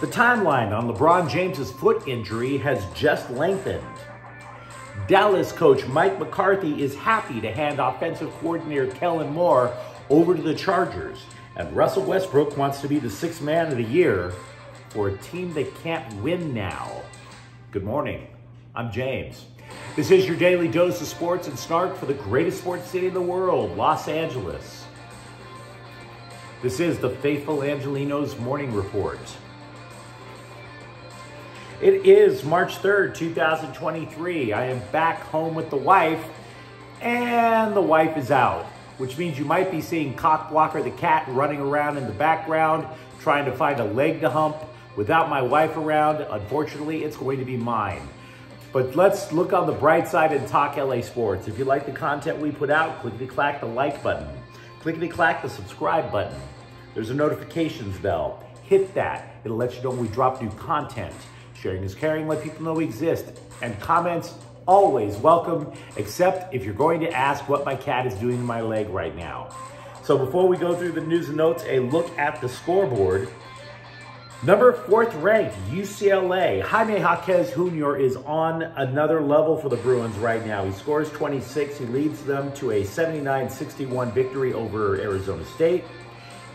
The timeline on LeBron James's foot injury has just lengthened. Dallas coach Mike McCarthy is happy to hand offensive coordinator Kellen Moore over to the Chargers. And Russell Westbrook wants to be the sixth man of the year for a team that can't win now. Good morning, I'm James. This is your daily dose of sports and snark for the greatest sports city in the world, Los Angeles. This is the faithful Angelenos Morning Report. It is March 3rd, 2023. I am back home with the wife, and the wife is out, which means you might be seeing Cockblocker the cat running around in the background, trying to find a leg to hump. Without my wife around, unfortunately, it's going to be mine. But let's look on the bright side and talk LA sports. If you like the content we put out, clickety-clack the like button. Clickety-clack the subscribe button. There's a notifications bell. Hit that. It'll let you know when we drop new content. Sharing is caring, let people know we exist. And comments, always welcome, except if you're going to ask what my cat is doing to my leg right now. So before we go through the news and notes, a look at the scoreboard. Number 4th ranked, UCLA. Jaime Jaquez Jr. is on another level for the Bruins right now. He scores 26. He leads them to a 79-61 victory over Arizona State.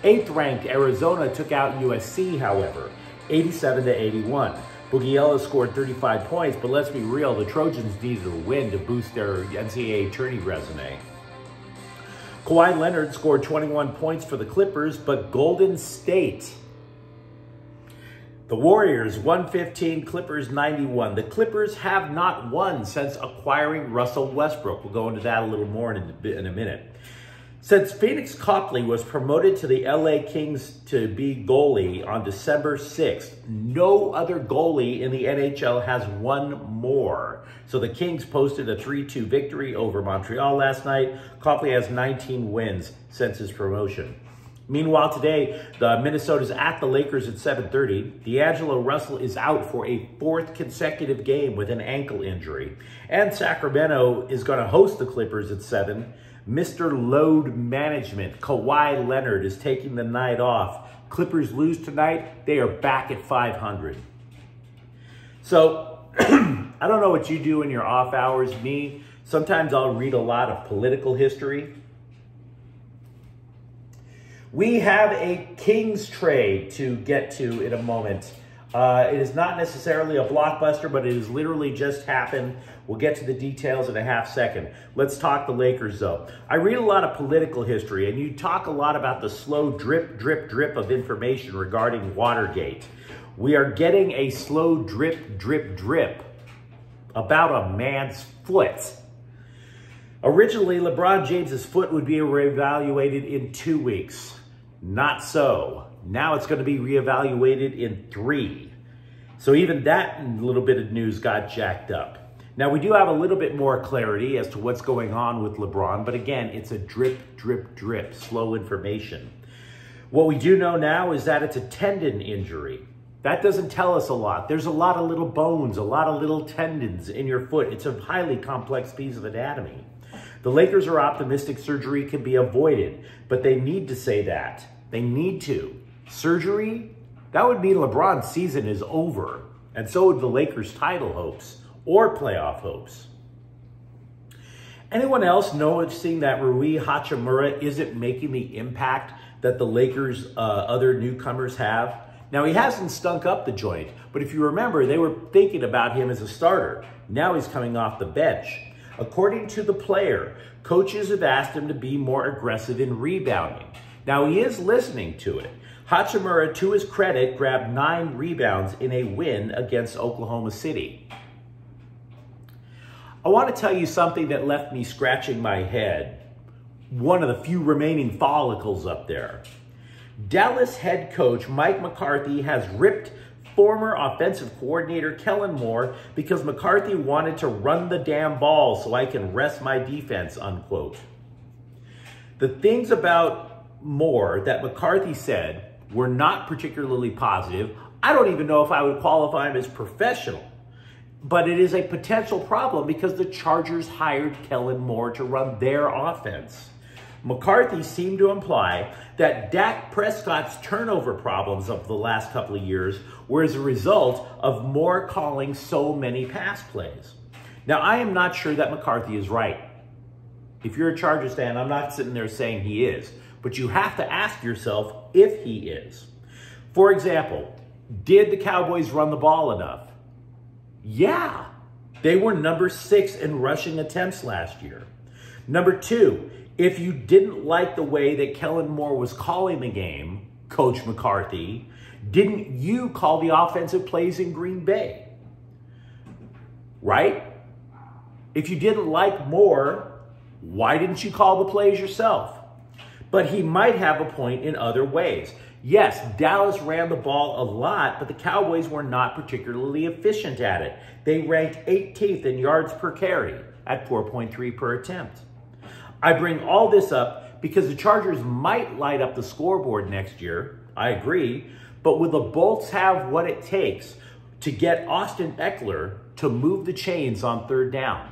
8th ranked, Arizona took out USC, however, 87-81. Boogie Ellis scored 35 points, but let's be real, the Trojans needed a win to boost their NCAA tourney resume. Kawhi Leonard scored 21 points for the Clippers, but Golden State. The Warriors 115, Clippers 91. The Clippers have not won since acquiring Russell Westbrook. We'll go into that a little more in a minute. Since Phoenix Copley was promoted to the LA Kings to be goalie on December 6th, no other goalie in the NHL has won more. So the Kings posted a 3-2 victory over Montreal last night. Copley has 19 wins since his promotion. Meanwhile, today, the Minnesota's at the Lakers at 7:30. D'Angelo Russell is out for a 4th consecutive game with an ankle injury. And Sacramento is going to host the Clippers at 7. Mr. Load Management, Kawhi Leonard, is taking the night off. Clippers lose tonight. They are back at 500. So, I don't know what you do in your off hours. Me, sometimes I'll read a lot of political history. We have a Kings trade to get to in a moment. It is not necessarily a blockbuster, but it has literally just happened. We'll get to the details in a half second. Let's talk the Lakers, though. I read a lot of political history, and you talk a lot about the slow drip, drip, drip of information regarding Watergate. We are getting a slow drip, drip, drip about a man's foot. Originally, LeBron James's foot would be reevaluated in 2 weeks. Not so. Now it's going to be reevaluated in 3. So even that little bit of news got jacked up. Now we do have a little bit more clarity as to what's going on with LeBron, but again, it's a drip, drip, drip, slow information. What we do know now is that it's a tendon injury. That doesn't tell us a lot. There's a lot of little bones, a lot of little tendons in your foot. It's a highly complex piece of anatomy. The Lakers are optimistic surgery can be avoided, but they need to say that. They need to. Surgery, that would mean LeBron's season is over, and so would the Lakers' title hopes or playoff hopes. Anyone else noticing that Rui Hachimura isn't making the impact that the Lakers' other newcomers have? Now, he hasn't stunk up the joint, but if you remember, they were thinking about him as a starter. Now he's coming off the bench. According to the player, coaches have asked him to be more aggressive in rebounding. Now, he is listening to it. Hachimura, to his credit, grabbed 9 rebounds in a win against Oklahoma City. I want to tell you something that left me scratching my head. One of the few remaining follicles up there. Dallas head coach Mike McCarthy has ripped former offensive coordinator Kellen Moore because McCarthy wanted to run the damn ball so I can rest my defense, unquote. The things about Moore that McCarthy said were not particularly positive. I don't even know if I would qualify him as professional, but it is a potential problem because the Chargers hired Kellen Moore to run their offense. McCarthy seemed to imply that Dak Prescott's turnover problems of the last couple of years were as a result of Moore calling so many pass plays. Now, I am not sure that McCarthy is right. If you're a Chargers fan, I'm not sitting there saying he is, but you have to ask yourself if he is. For example, did the Cowboys run the ball enough? Yeah, they were number 6 in rushing attempts last year. Number 2, if you didn't like the way that Kellen Moore was calling the game, Coach McCarthy, didn't you call the offensive plays in Green Bay? Right? If you didn't like Moore, why didn't you call the plays yourself? But he might have a point in other ways. Yes, Dallas ran the ball a lot, but the Cowboys were not particularly efficient at it. They ranked 18th in yards per carry at 4.3 per attempt. I bring all this up because the Chargers might light up the scoreboard next year. I agree. But will the Bolts have what it takes to get Austin Eckler to move the chains on 3rd down?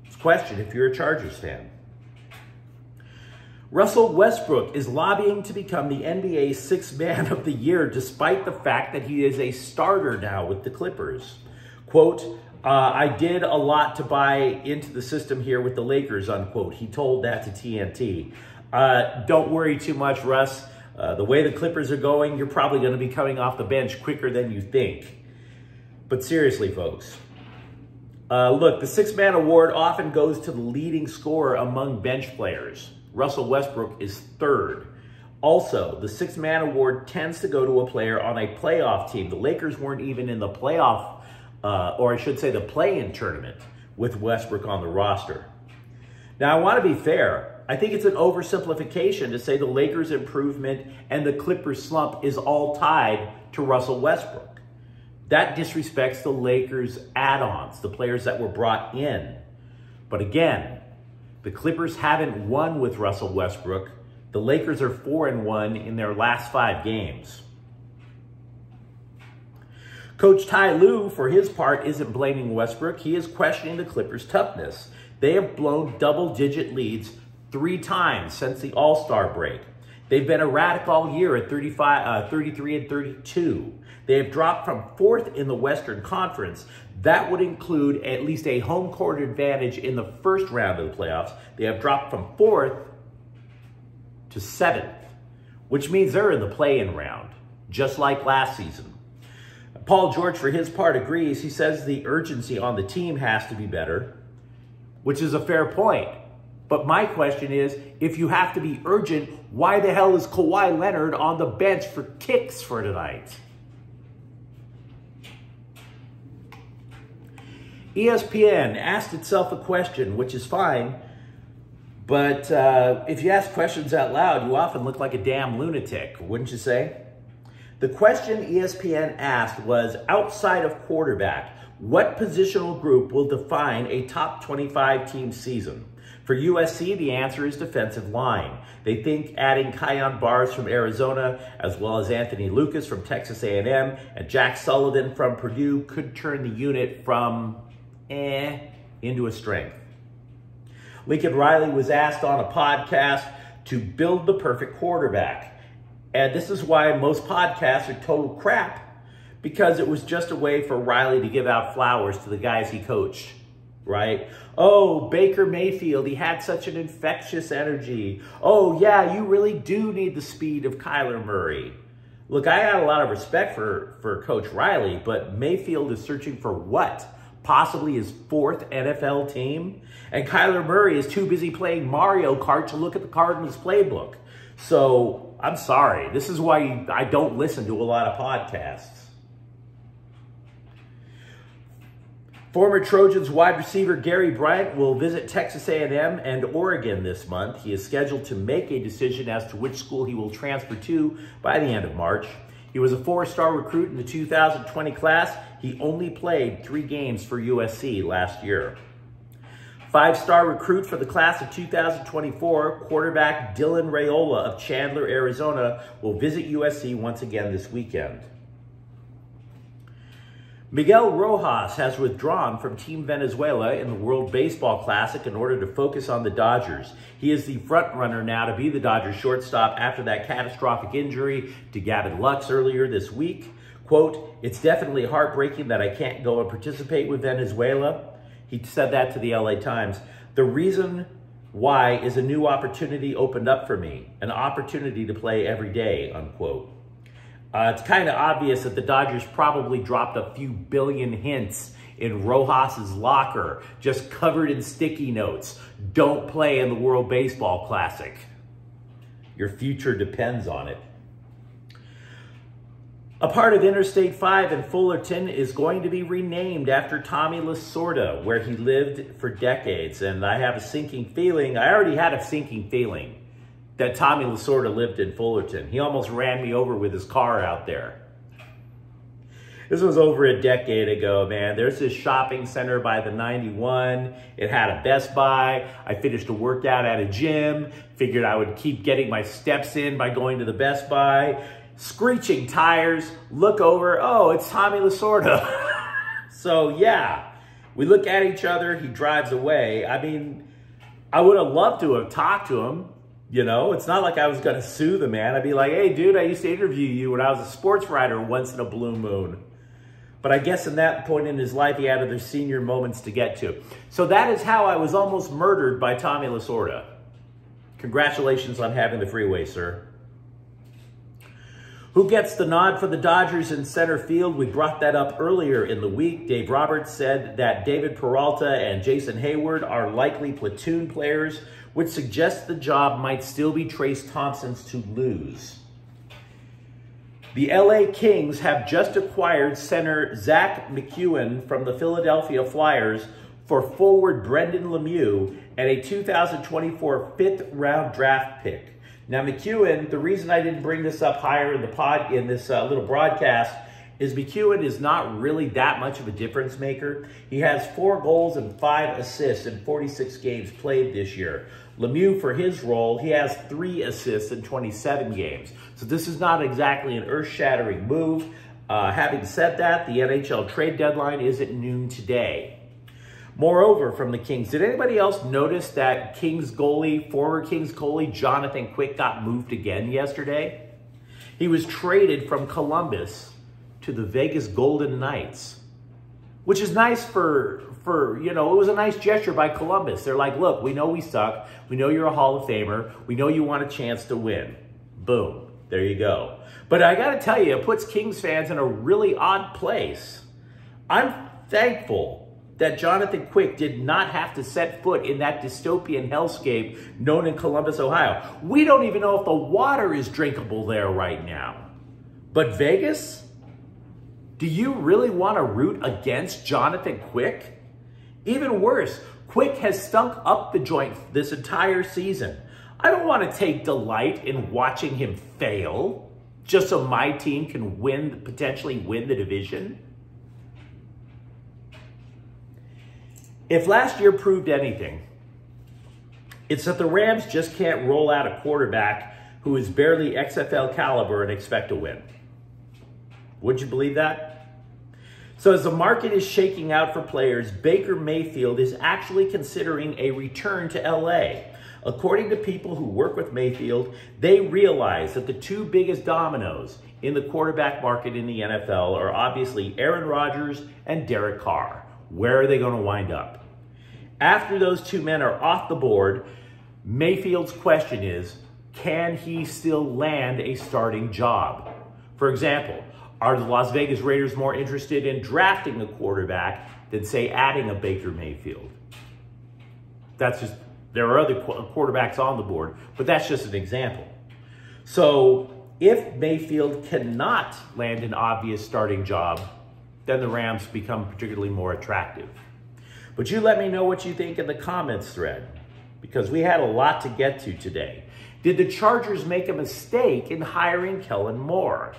It's a question if you're a Chargers fan. Russell Westbrook is lobbying to become the NBA's 6th man of the year, despite the fact that he is a starter now with the Clippers. Quote, I did a lot to buy into the system here with the Lakers, unquote. He told that to TNT. Don't worry too much, Russ. The way the Clippers are going, you're probably going to be coming off the bench quicker than you think. But seriously, folks, look, the 6th man award often goes to the leading scorer among bench players. Russell Westbrook is 3rd. Also, the 6th man award tends to go to a player on a playoff team. The Lakers weren't even in the playoff, or I should say the play-in tournament with Westbrook on the roster. Now, I want to be fair. I think it's an oversimplification to say the Lakers' improvement and the Clippers' slump is all tied to Russell Westbrook. That disrespects the Lakers' add-ons, the players that were brought in. But again, the Clippers haven't won with Russell Westbrook. The Lakers are 4-1 in their last 5 games. Coach Ty Lue, for his part, isn't blaming Westbrook. He is questioning the Clippers' toughness. They have blown double-digit leads 3 times since the All-Star break. They've been erratic all year at 33-32. They have dropped from 4th in the Western Conference. That would include at least a home court advantage in the first round of the playoffs. They have dropped from 4th to 7th, which means they're in the play-in round, just like last season. Paul George, for his part, agrees. He says the urgency on the team has to be better, which is a fair point. But my question is, if you have to be urgent, why the hell is Kawhi Leonard on the bench for kicks for tonight? ESPN asked itself a question, which is fine, but if you ask questions out loud, you often look like a damn lunatic, wouldn't you say? The question ESPN asked was, outside of quarterback, what positional group will define a top 25 team season? For USC, the answer is defensive line. They think adding Kyon Barrs from Arizona, as well as Anthony Lucas from Texas A&M, and Jack Sullivan from Purdue could turn the unit from into a strength. Lincoln Riley was asked on a podcast to build the perfect quarterback. And this is why most podcasts are total crap, because it was just a way for Riley to give out flowers to the guys he coached, right? Oh, Baker Mayfield, he had such an infectious energy. Oh, yeah, you really do need the speed of Kyler Murray. Look, I got a lot of respect for Coach Riley, but Mayfield is searching for what? Possibly his 4th NFL team? And Kyler Murray is too busy playing Mario Kart to look at the Cardinals playbook. So, I'm sorry. This is why I don't listen to a lot of podcasts. Former Trojans wide receiver Gary Bryant will visit Texas A&M and Oregon this month. He is scheduled to make a decision as to which school he will transfer to by the end of March. He was a 4-star recruit in the 2020 class. He only played 3 games for USC last year. 5-star recruit for the class of 2024, quarterback Dylan Raiola of Chandler, Arizona, will visit USC once again this weekend. Miguel Rojas has withdrawn from Team Venezuela in the World Baseball Classic in order to focus on the Dodgers. He is the front runner now to be the Dodgers shortstop after that catastrophic injury to Gavin Lux earlier this week. Quote, "It's definitely heartbreaking that I can't go and participate with Venezuela." He said that to the LA Times. "The reason why is a new opportunity opened up for me, an opportunity to play every day," unquote. It's kind of obvious that the Dodgers probably dropped a few billion hints in Rojas's locker, just covered in sticky notes. Don't play in the World Baseball Classic. Your future depends on it. A part of Interstate 5 in Fullerton is going to be renamed after Tommy Lasorda, where he lived for decades. And I have a sinking feeling, I already had a sinking feeling, that Tommy Lasorda lived in Fullerton. He almost ran me over with his car out there. This was over a decade ago, man. There's this shopping center by the 91. It had a Best Buy. I finished a workout at a gym. Figured I would keep getting my steps in by going to the Best Buy. Screeching tires. Look over. Oh, it's Tommy Lasorda. So, yeah. We look at each other. He drives away. I mean, I would have loved to have talked to him. You know, it's not like I was going to sue the man. I'd be like, "Hey, dude, I used to interview you when I was a sports writer once in a blue moon." But I guess in that point in his life, he had other senior moments to get to. So that is how I was almost murdered by Tommy Lasorda. Congratulations on having the freeway, sir. Who gets the nod for the Dodgers in center field? We brought that up earlier in the week. Dave Roberts said that David Peralta and Jason Hayward are likely platoon players, which suggests the job might still be Trace Thompson's to lose. The LA Kings have just acquired center Zach McEwen from the Philadelphia Flyers for forward Brendan Lemieux and a 2024 fifth-round draft pick. Now, McEwen, the reason I didn't bring this up higher in this little broadcast is McEwen is not really that much of a difference maker. He has 4 goals and 5 assists in 46 games played this year. Lemieux, for his role, he has 3 assists in 27 games. So this is not exactly an earth-shattering move. Having said that, the NHL trade deadline is at noon today. Moreover, from the Kings, did anybody else notice that former Kings goalie, Jonathan Quick got moved again yesterday? He was traded from Columbus to the Vegas Golden Knights, which is nice for it was a nice gesture by Columbus. They're like, "Look, we know we suck. We know you're a Hall of Famer. We know you want a chance to win." Boom. There you go. But I got to tell you, it puts Kings fans in a really odd place. I'm thankful that Jonathan Quick did not have to set foot in that dystopian hellscape known in Columbus, Ohio. We don't even know if the water is drinkable there right now. But Vegas? Do you really want to root against Jonathan Quick? Even worse, Quick has stunk up the joint this entire season. I don't want to take delight in watching him fail just so my team can potentially win the division. If last year proved anything, it's that the Rams just can't roll out a quarterback who is barely XFL caliber and expect to win. Would you believe that? So as the market is shaking out for players, Baker Mayfield is actually considering a return to LA. According to people who work with Mayfield, they realize that the 2 biggest dominoes in the quarterback market in the NFL are obviously Aaron Rodgers and Derek Carr. Where are they going to wind up? After those 2 men are off the board, Mayfield's question is, can he still land a starting job? For example, are the Las Vegas Raiders more interested in drafting a quarterback than, say, adding a Baker Mayfield? There are other quarterbacks on the board, but that's just an example. So if Mayfield cannot land an obvious starting job, then the Rams become particularly more attractive. But you let me know what you think in the comments thread, because we had a lot to get to today. Did the Chargers make a mistake in hiring Kellen Moore?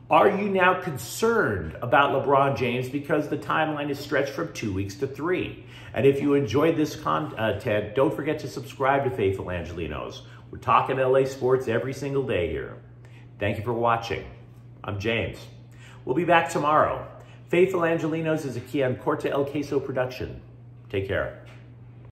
Are you now concerned about LeBron James because the timeline is stretched from 2 weeks to 3? And if you enjoyed this content, don't forget to subscribe to Faithful Angelenos. We're talking LA sports every single day here. Thank you for watching. I'm James. We'll be back tomorrow. Faithful Angelenos is a Corte El Queso production. Take care.